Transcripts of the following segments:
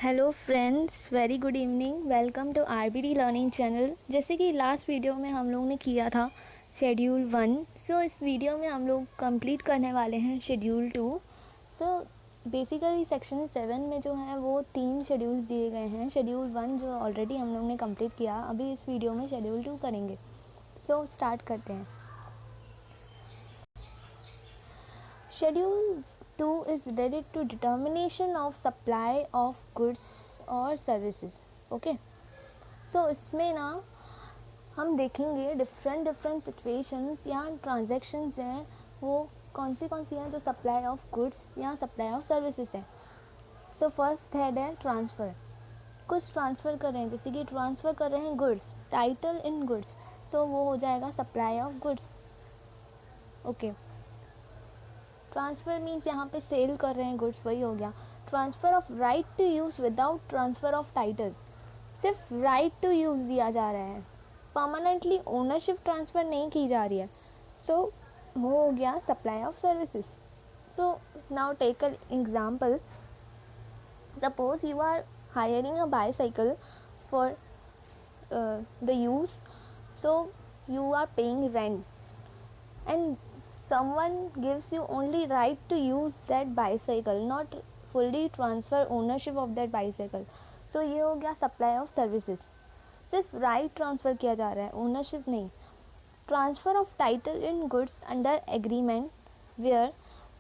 Hello friends, very good evening. Welcome to RBD learning channel. जैसे कि last video में हम लोग ने किया था शेड्यूल 1, सो इस वीडियो में हम लोग कंप्लीट करने वाले हैं शेड्यूल 2। सो बेसिकली सेक्शन 7 में जो है वो 3 शेड्यूल्स दिए गए हैं। शेड्यूल 1 जो ऑलरेडी हम लोग ने कंप्लीट किया, अभी इस वीडियो में शेड्यूल 2 करेंगे। सो स्टार्ट करते हैं। Schedule 2 is related to determination of supply of goods और services. ओके, सो इसमें ना हम देखेंगे डिफरेंट सिचुएशंस या ट्रांजैक्शंस हैं, वो कौन सी हैं जो सप्लाई ऑफ गुड्स या सप्लाई ऑफ सर्विसेज हैं। सो फर्स्ट हेड है ट्रांसफ़र। कुछ ट्रांसफ़र कर रहे हैं, जैसे कि ट्रांसफ़र कर रहे हैं गुड्स, टाइटल इन गुड्स, सो वो हो जाएगा supply of goods. Okay, transfer means यहाँ पे सेल कर रहे हैं गुड्स, वही हो गया। Transfer of right to use without transfer of title, सिर्फ राइट टू यूज़ दिया जा रहा है, परमानेंटली ओनरशिप ट्रांसफ़र नहीं की जा रही है। सो वो हो गया supply of services. So now take an example. Suppose you are hiring a bicycle for the use, so you are paying rent and someone gives you only right to use that bicycle, not fully transfer ownership of that bicycle. So ये हो गया supply of services, सिर्फ right transfer किया जा रहा है, ownership नहीं। Transfer of title in goods under agreement where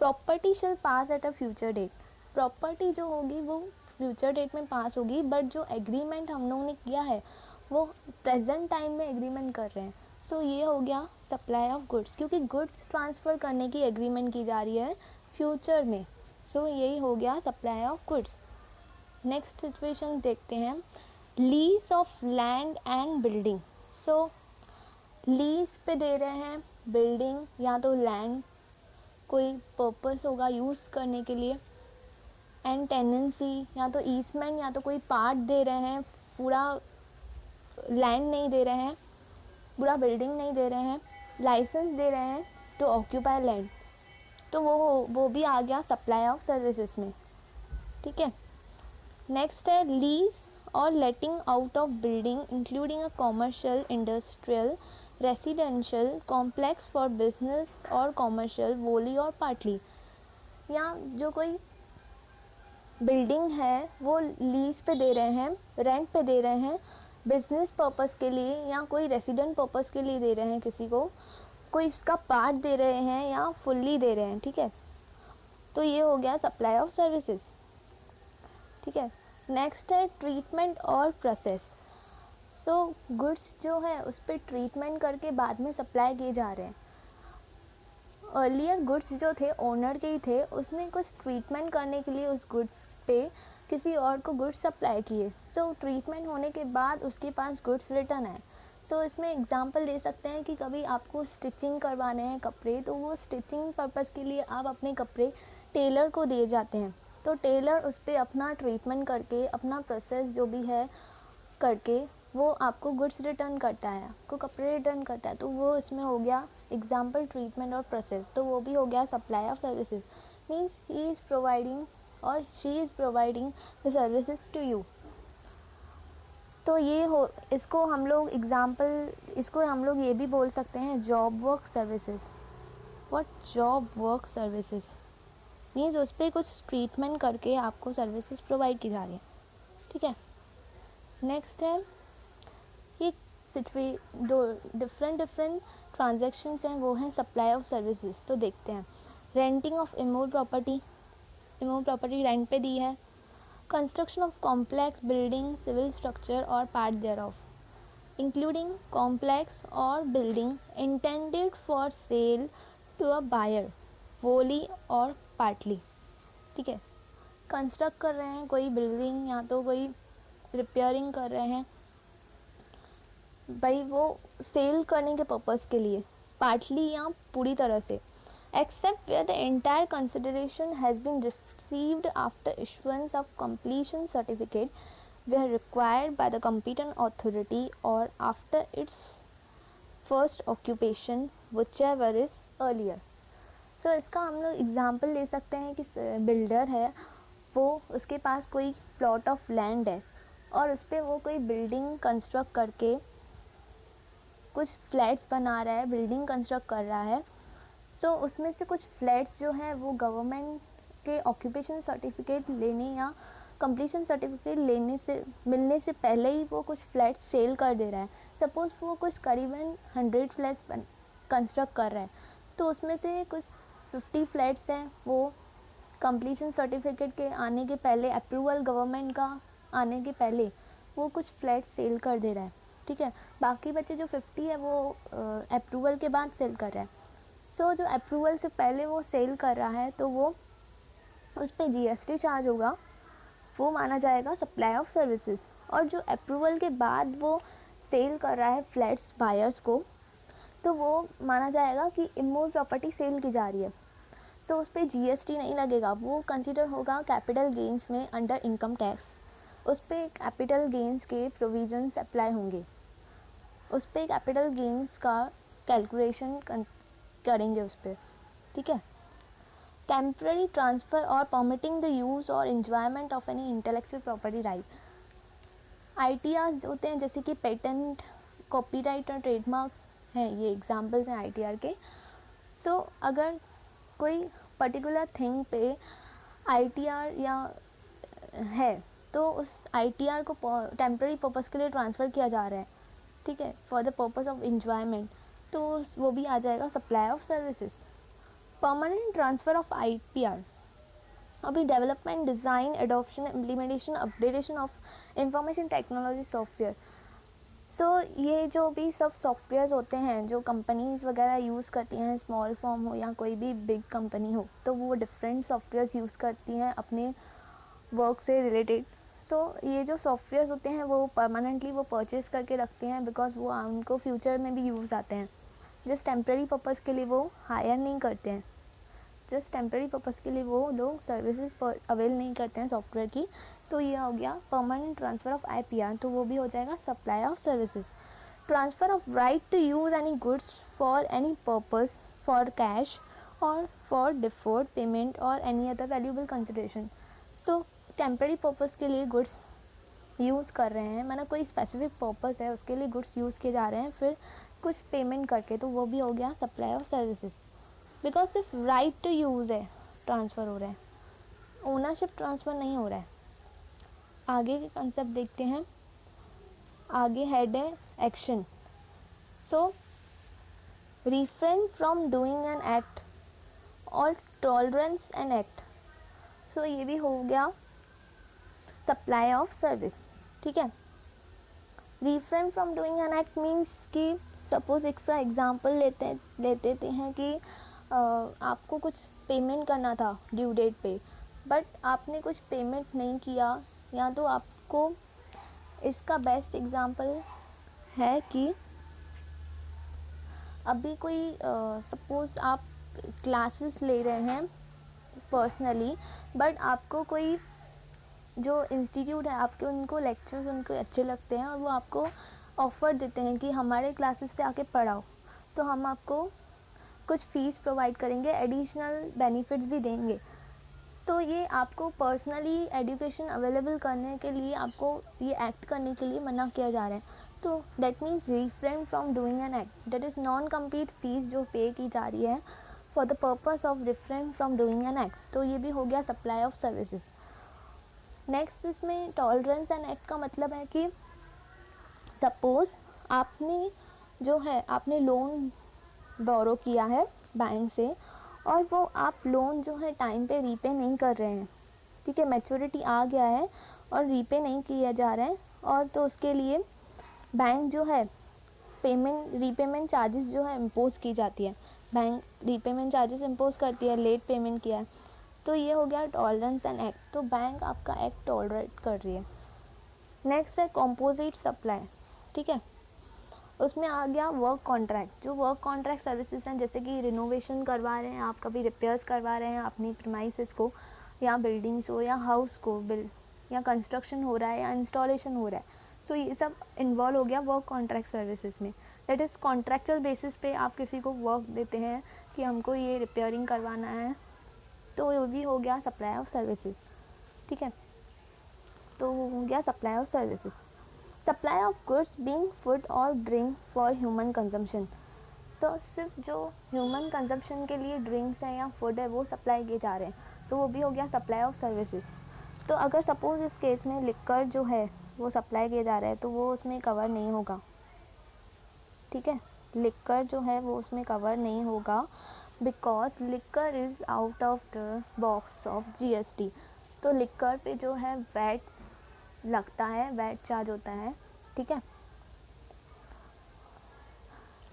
property shall pass at a future date. Property जो होगी वो फ्यूचर डेट में पास होगी, बट जो एग्रीमेंट हम लोगों ने किया है वो प्रेजेंट टाइम में एग्रीमेंट कर रहे हैं। सो ये हो गया सप्लाई ऑफ गुड्स, क्योंकि गुड्स ट्रांसफ़र करने की एग्रीमेंट की जा रही है फ्यूचर में। सो यही हो गया supply of goods. Next situation देखते हैं, lease of land and building. So lease पे दे रहे हैं बिल्डिंग या तो लैंड, कोई पर्पस होगा यूज़ करने के लिए, एंड टेनेंसी या तो ईसमेंट या तो कोई पार्ट दे रहे हैं, पूरा लैंड नहीं दे रहे हैं, पूरा बिल्डिंग नहीं दे रहे हैं, लाइसेंस दे रहे हैं टू ऑक्यूपाई लैंड, तो वो भी आ गया सप्लाई ऑफ सर्विसेज में। ठीक है, नेक्स्ट है लीज और लेटिंग out of building including a commercial, industrial, residential complex for business और कॉमर्शियल वोली और पार्टली। या जो कोई बिल्डिंग है वो लीज पे दे रहे हैं, रेंट पे दे रहे हैं, बिजनेस पर्पस के लिए या कोई रेसिडेंट पर्पस के लिए दे रहे हैं किसी को, कोई इसका पार्ट दे रहे हैं या फुल्ली दे रहे हैं। ठीक है, तो ये हो गया सप्लाई ऑफ सर्विसेज। ठीक है, नेक्स्ट है ट्रीटमेंट और प्रोसेस। सो गुड्स जो है उस पर ट्रीटमेंट करके बाद में सप्लाई किए जा रहे हैं। अर्लियर गुड्स जो थे ओनर के ही थे, उसने कुछ ट्रीटमेंट करने के लिए उस गुड्स पे किसी और को गुड्स सप्लाई किए। सो ट्रीटमेंट होने के बाद उसके पास गुड्स रिटर्न आए। सो इसमें एग्जांपल दे सकते हैं कि कभी आपको स्टिचिंग करवाने हैं कपड़े, तो वो स्टिचिंग पर्पस के लिए आप अपने कपड़े टेलर को दिए जाते हैं, तो टेलर उस पर अपना ट्रीटमेंट करके, अपना प्रोसेस जो भी है करके वो आपको गुड्स रिटर्न करता है, आपको कपड़े रिटर्न करता है। तो वो इसमें हो गया एग्जाम्पल ट्रीटमेंट और प्रोसेस, तो वो भी हो गया supply of services. Means he is providing और she is providing the services to you. तो ये हो, इसको हम लोग एग्जाम्पल, इसको हम लोग ये भी बोल सकते हैं job work services. What job work services means उस पर कुछ ट्रीटमेंट करके आपको सर्विसेज प्रोवाइड की जा रही है। ठीक है, नेक्स्ट है ये दो डिफरेंट ट्रांजैक्शंस हैं, वो हैं सप्लाई ऑफ सर्विसेज। तो देखते हैं, रेंटिंग ऑफ इमूव प्रॉपर्टी रेंट पे दी है, construction of complex building, civil structure और part thereof, including complex और building intended for sale to a buyer, wholly और पार्टली। ठीक है, कंस्ट्रक्ट कर रहे हैं कोई बिल्डिंग या तो कोई रिपेयरिंग कर रहे हैं भाई, वो सेल करने के पर्पस के लिए, पार्टली या पूरी तरह से, except where the entire consideration has been received after issuance of completion certificate where required by the competent authority और after its first occupation whichever is earlier. So इसका हम लोग एग्जाम्पल ले सकते हैं कि बिल्डर है, वो उसके पास कोई प्लॉट ऑफ लैंड है और उस पर वो कोई बिल्डिंग कंस्ट्रक्ट करके कुछ फ्लैट्स बना रहा है, बिल्डिंग कंस्ट्रक्ट कर रहा है, सो उसमें से कुछ फ्लैट्स जो है वो गवर्नमेंट के ऑक्यूपेशन सर्टिफिकेट लेने या कंप्लीशन सर्टिफिकेट लेने से मिलने से पहले ही वो कुछ फ्लैट्स सेल कर दे रहा है। सपोज़ वो कुछ करीबन 100 फ्लैट्स कंस्ट्रक्ट कर रहा है, तो उसमें से कुछ 50 फ्लैट्स हैं वो कंप्लीशन सर्टिफिकेट के आने के पहले, अप्रूवल गवर्नमेंट का आने के पहले वो कुछ फ्लैट्स सेल कर दे रहा है, ठीक है। बाकी बचे जो 50 है वो अप्रूवल के बाद सेल कर रहा है। सो जो अप्रूवल से पहले वो सेल कर रहा है तो वो उस पर GST चार्ज होगा, वो माना जाएगा सप्लाई ऑफ सर्विसेज। और जो अप्रूवल के बाद वो सेल कर रहा है फ्लैट्स बायर्स को, तो वो माना जाएगा कि इमूव प्रॉपर्टी सेल की जा रही है, सो उस पर GST नहीं लगेगा, वो कंसिडर होगा कैपिटल गेंस में अंडर इनकम टैक्स। उस पर कैपिटल गेंस के प्रोविजंस अप्लाई होंगे, उस पर कैपिटल गेंस का कैलकुलेशन करेंगे उस पर, ठीक है। टेम्पररी ट्रांसफ़र और परमिटिंग द यूज़ और enjoyment of any intellectual property right. ITRs होते हैं जैसे कि पेटेंट, कॉपीराइट और ट्रेडमार्क्स हैं, ये एग्जांपल्स हैं ITR के। सो अगर कोई पर्टिकुलर थिंग पे ITR या है तो उस ITR को टेम्पररी पर्पस के लिए ट्रांसफ़र किया जा रहा है, ठीक है, for the purpose of enjoyment, तो वो भी आ जाएगा supply of services. Permanent transfer of IPR, अभी development, design, adoption, implementation, updatation of information technology software. So ये जो भी सब सॉफ्टवेयर्स होते हैं जो कंपनीज़ वगैरह यूज़ करती हैं, स्मॉल फॉर्म हो या कोई भी बिग कंपनी हो, तो वो डिफरेंट सॉफ्टवेयर्स यूज़ करती हैं अपने वर्क से रिलेटेड। सो ये जो सॉफ्टवेयर्स होते हैं वो परमानेंटली वो परचेज़ करके रखते हैं, बिकॉज वो उनको फ्यूचर में भी यूज़ आते हैं। जस्ट टेम्प्रेरी पर्पज़ के लिए वो हायर नहीं करते हैं, जस्ट टेम्प्रेरी पर्पज़ के लिए वो लोग सर्विसेज अवेल नहीं करते हैं सॉफ्टवेयर की। तो ये हो गया परमानेंट ट्रांसफ़र ऑफ IPR, तो वो भी हो जाएगा supply of services. Transfer of right to use any goods for any purpose, for cash और फॉर डिफर्ड पेमेंट और any other valuable consideration. So temporary purpose के लिए गुड्स यूज़ कर रहे हैं, मतलब कोई स्पेसिफिक पर्पज़ है उसके लिए गुड्स यूज़ किए जा रहे हैं, फिर कुछ पेमेंट करके, तो वो भी हो गया सप्लाई ऑफ सर्विसेज। बिकॉज सिर्फ राइट टू यूज़ है ट्रांसफ़र हो रहा है, ओनरशिप ट्रांसफ़र नहीं हो रहा है। आगे के कंसेप्ट देखते हैं। आगे हेड है action. So refrain from doing an act और टॉलरेंस एन एक्ट, सो ये भी हो गया सप्लाई ऑफ सर्विस, ठीक है। Refrain from doing an act means कि सपोज एक सा एग्जाम्पल लेते हैं कि आपको कुछ पेमेंट करना था ड्यू डेट पे, बट आपने कुछ पेमेंट नहीं किया, या तो आपको इसका बेस्ट एग्जाम्पल है कि अभी कोई सपोज़ आप क्लासेस ले रहे हैं पर्सनली, बट आपको कोई जो इंस्टीट्यूट है आपके उनको लेक्चर्स उनको अच्छे लगते हैं और वो आपको ऑफ़र देते हैं कि हमारे क्लासेस पे आके पढ़ाओ, तो हम आपको कुछ फ़ीस प्रोवाइड करेंगे, एडिशनल बेनिफिट्स भी देंगे। तो ये आपको पर्सनली एजुकेशन अवेलेबल करने के लिए आपको ये एक्ट करने के लिए मना किया जा रहा है। तो that means refrain from doing an act, that is non complete fees जो पे की जा रही है for the purpose of refrain from doing an act, तो ये भी हो गया सप्लाई ऑफ सर्विसेज। नेक्स्ट इसमें टॉलरेंस एंड एक्ट का मतलब है कि सपोज़ आपने जो है आपने लोन बोरो किया है बैंक से और वो आप लोन जो है टाइम पे रीपे नहीं कर रहे हैं, ठीक है, मैच्योरिटी आ गया है और रीपे नहीं किया जा रहा है, और तो उसके लिए बैंक जो है रीपेमेंट चार्जेस जो है इम्पोज़ की जाती है, बैंक रीपेमेंट चार्जेस इम्पोज़ करती है, लेट पेमेंट किया है, तो ये हो गया टॉलरेंस एंड एक्ट, तो बैंक आपका एक्ट टॉलरेट कर रही है। नेक्स्ट है कॉम्पोजिट सप्लाई, ठीक है, उसमें आ गया वर्क कॉन्ट्रैक्ट। जो वर्क कॉन्ट्रैक्ट सर्विसेज हैं जैसे कि रिनोवेशन करवा रहे हैं आप, कभी रिपेयर्स करवा रहे हैं अपनी प्रीमाइसेस को या बिल्डिंग्स हो या हाउस को या कंस्ट्रक्शन हो रहा है या इंस्टॉलेशन हो रहा है, तो ये सब इन्वॉल्व हो गया वर्क कॉन्ट्रैक्ट सर्विसेज में। दैट इज़ कॉन्ट्रैक्चुअल बेसिस पे आप किसी को वर्क देते हैं कि हमको ये रिपेयरिंग करवाना है, तो ये भी हो गया सप्लाई ऑफ सर्विसेज। ठीक है। तो हो गया supply of services. Supply of goods being food और ड्रिंक फॉर ह्यूमन कंजम्पशन। सो सिर्फ जो ह्यूमन कंजम्पशन के लिए ड्रिंक्स हैं या फूड है वो सप्लाई किए जा रहे हैं, तो वो भी हो गया सप्लाई ऑफ सर्विसेज। तो अगर सपोज इस केस में लिक्कर जो है वो सप्लाई किए जा रहा है तो वो उसमें कवर नहीं होगा, ठीक है। लिक्कर जो है वो उसमें कवर नहीं होगा because liquor is out of the box of GST. तो लिक्कर पे जो है वैट लगता है, वैट चार्ज होता है, ठीक है।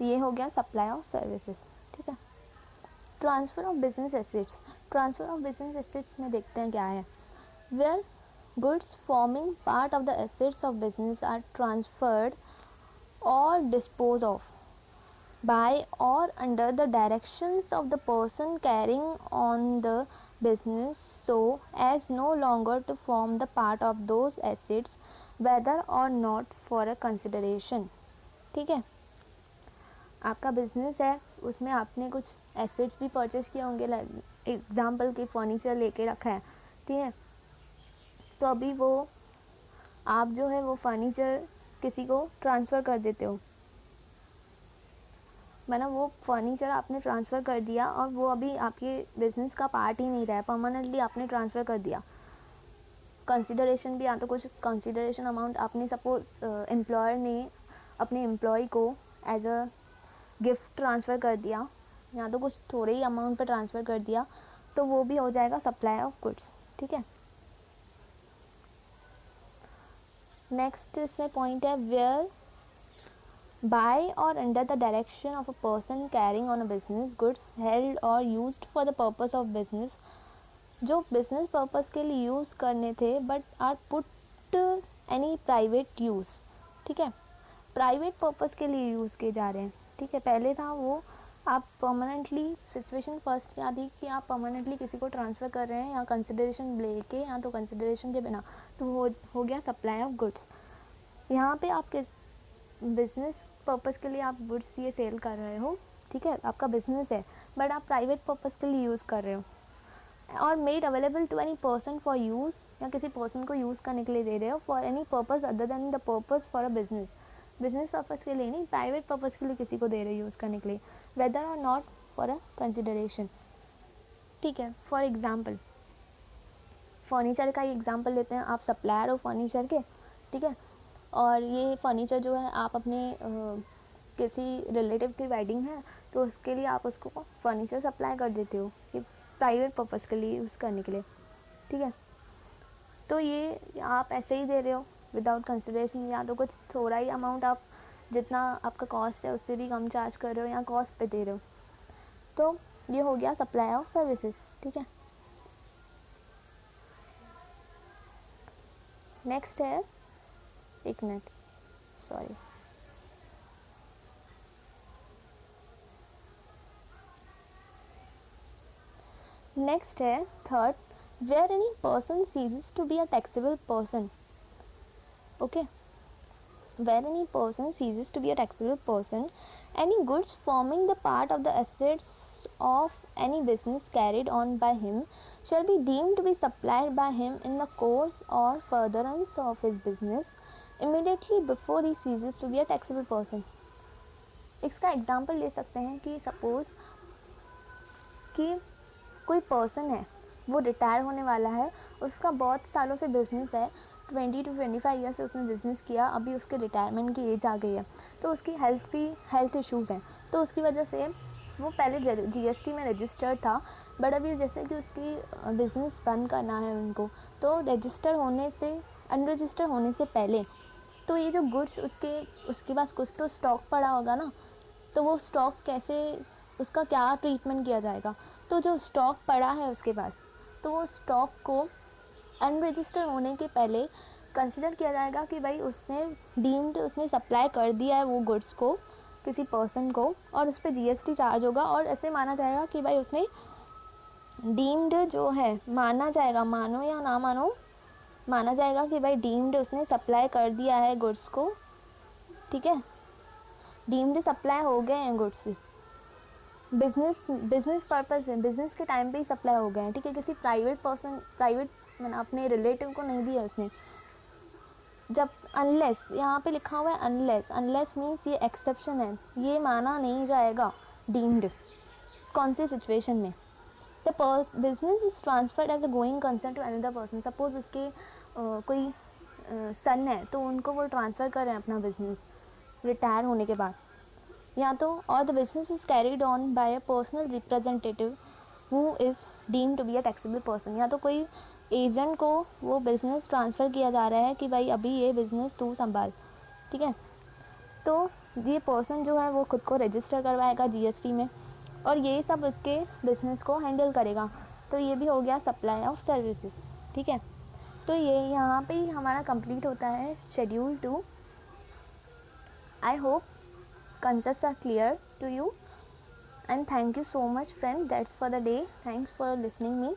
ये हो गया सप्लाई ऑफ सर्विसेज, ठीक है। Transfer of business assets. Transfer of business assets में देखते हैं क्या है। Where goods forming part of the assets of business are transferred or dispose of by or under the directions of the person carrying on the business so as no longer to form the part of those assets whether or not for a consideration, ठीक है। आपका business है, उसमें आपने कुछ assets भी purchase किए होंगे, एग्जाम्पल की फर्नीचर लेके रखा है, ठीक है। तो अभी वो आप जो है वो फर्नीचर किसी को ट्रांसफ़र कर देते हो, मतलब वो फर्नीचर आपने ट्रांसफ़र कर दिया और वो अभी आपके बिज़नेस का पार्ट ही नहीं रहा है, परमानेंटली आपने ट्रांसफ़र कर दिया। कंसिडरेशन भी, या तो कुछ कंसिडरेशन अमाउंट आपने सपोज एम्प्लॉयर ने अपने एम्प्लॉय को एज अ गिफ्ट ट्रांसफ़र कर दिया, या तो कुछ थोड़े ही अमाउंट पे ट्रांसफ़र कर दिया, तो वो भी हो जाएगा सप्लाई ऑफ गुड्स, ठीक है। नेक्स्ट इसमें पॉइंट है where by or under the direction of a person carrying on a business goods held or used for the purpose of business, जो बिजनेस पर्पस के लिए यूज़ करने थे but are put any private use, ठीक है। Private purpose के लिए use किए जा रहे हैं, ठीक है। पहले था वो आप परमानेंटली, सिचुएशन फर्स्ट क्या थी कि आप परमानेंटली किसी को ट्रांसफ़र कर रहे हैं या कंसिडरेशन लेके या तो कंसिडरेशन के बिना, तो हो गया सप्लाई ऑफ गुड्स। यहाँ पे आप किस बिजनेस पर्पस के लिए आप गुड्स ये सेल कर रहे हो, ठीक है, आपका बिजनेस है, बट आप प्राइवेट पर्पस के लिए यूज़ कर रहे हो, और made available to any person for use, या किसी पर्सन को यूज़ करने के लिए दे रहे हो for any purpose other than the purpose for a business. Business purpose के लिए नहीं, प्राइवेट पर्पस के लिए किसी को दे रहे हो यूज़ करने के लिए, वेदर और नॉट फॉर अ कंसिडरेशन, ठीक है। फॉर एग्जाम्पल फर्नीचर का ही एग्जाम्पल लेते हैं, आप सप्लायर हो फर्नीचर के, ठीक है, और ये फर्नीचर जो है आप अपने किसी रिलेटिव की वेडिंग है तो उसके लिए आप उसको फर्नीचर सप्लाई कर देते हो कि प्राइवेट पर्पस के लिए यूज़ करने के लिए, ठीक है। तो ये आप ऐसे ही दे रहे हो विदाउट कंसिडरेशन, या तो कुछ थोड़ा ही अमाउंट आप जितना आपका कॉस्ट है उससे भी कम चार्ज कर रहे हो या कॉस्ट पे दे रहे हो, तो ये हो गया सप्लाई ऑफ सर्विसेज, ठीक है। नेक्स्ट है, एक मिनट, सॉरी, नेक्स्ट है third, where any person ceases to be a taxable person, okay. Where any person ceases to be a taxable person, any goods forming the part of the assets of any business carried on by him shall be deemed to be supplied by him in the course or furtherance of his business immediately before he ceases to be a taxable person। इसका example ले सकते हैं कि suppose कि कोई person है, वो retire होने वाला है, उसका बहुत सालों से बिज़नेस है, 20 to 25 ईयर से उसने बिज़नेस किया, अभी उसके रिटायरमेंट की एज आ गई है, तो उसकी हेल्थ इश्यूज़ हैं, तो उसकी वजह से वो पहले जीएसटी में रजिस्टर्ड था, बट अभी जैसे कि उसकी बिज़नेस बंद करना है उनको, तो रजिस्टर होने से, अनरजिस्टर होने से पहले, तो ये जो गुड्स उसके पास कुछ तो स्टॉक पड़ा होगा ना, तो वो स्टॉक कैसे, उसका क्या ट्रीटमेंट किया जाएगा, तो जो स्टॉक पड़ा है उसके पास, तो वो स्टॉक को अनरजिस्टर होने के पहले कंसिडर किया जाएगा कि भाई उसने सप्लाई कर दिया है वो गुड्स को किसी पर्सन को, और उस पर जीएसटी चार्ज होगा, और ऐसे माना जाएगा कि भाई उसने डीम्ड जो है, माना जाएगा, मानो या ना मानो, माना जाएगा कि भाई डीम्ड उसने सप्लाई कर दिया है गुड्स को, ठीक है, डीम्ड सप्लाई हो गए हैं गुड्स, बिजनेस पर्पस है, बिजनेस के टाइम पे ही सप्लाई हो गए हैं, ठीक है। किसी प्राइवेट मैंने अपने रिलेटिव को नहीं दिया उसने। जब अनलेस यहाँ पे लिखा हुआ है अनलेस, अनलेस मीन्स ये एक्सेप्शन है, ये माना नहीं जाएगा डीम्ड। कौन सी सिचुएशन में? The business is transferred as a going concern to another person. Suppose उसके कोई सन है तो उनको वो ट्रांसफ़र कर रहे हैं अपना बिजनेस रिटायर होने के बाद, या तो और the business is carried on by a personal representative who is deemed to be a taxable person. या तो कोई एजेंट को वो बिज़नेस ट्रांसफ़र किया जा रहा है कि भाई अभी ये बिज़नेस तू संभाल, ठीक है। तो ये पर्सन जो है वो खुद को रजिस्टर करवाएगा जीएसटी में और ये सब इसके बिज़नेस को हैंडल करेगा। तो ये भी हो गया सप्लाई ऑफ सर्विसेज, ठीक है। तो ये यहाँ पे ही हमारा कंप्लीट होता है schedule 2। I hope concepts are clear to you, and thank you so much friend, that's for the day, thanks for listening me.